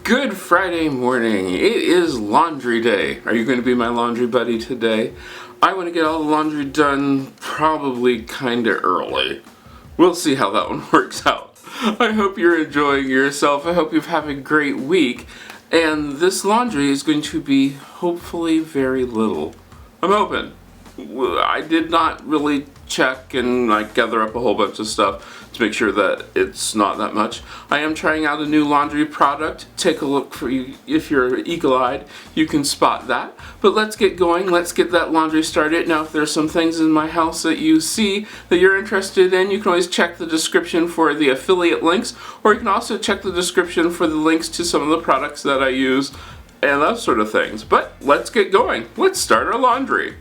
Good Friday morning. It is laundry day. Are you going to be my laundry buddy today? I want to get all the laundry done probably kinda early. We'll see how that one works out. I hope you're enjoying yourself. I hope you've had a great week. And this laundry is going to be hopefully very little. I'm hoping. I did not really check and gather up a whole bunch of stuff to make sure that it's not that much. I am trying out a new laundry product. Take a look for you. If you're eagle-eyed, you can spot that. But let's get going. Let's get that laundry started. Now, if there's some things in my house that you see that you're interested in, you can always check the description for the affiliate links, or you can also check the description for the links to some of the products that I use and that sort of things. But let's get going. Let's start our laundry.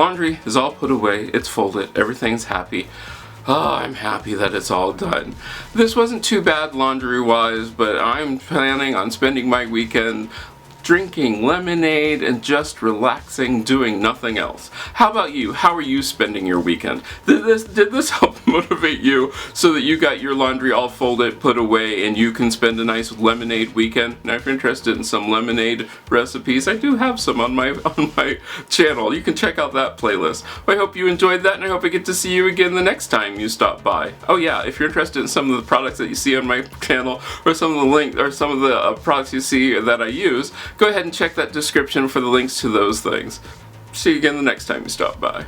laundry is all put away, it's folded, everything's happy. Oh, I'm happy that it's all done. This wasn't too bad laundry-wise, but I'm planning on spending my weekend drinking lemonade and just relaxing, doing nothing else. How about you? How are you spending your weekend? Did this help motivate you so that you got your laundry all folded, put away, and you can spend a nice lemonade weekend? Now, if you're interested in some lemonade recipes, I do have some on my channel. You can check out that playlist. I hope you enjoyed that, and I hope I get to see you again the next time you stop by. Oh yeah, if you're interested in some of the products that you see on my channel, or some of the links, or some of the products you see that I use, go ahead and check that description for the links to those things. See you again the next time you stop by.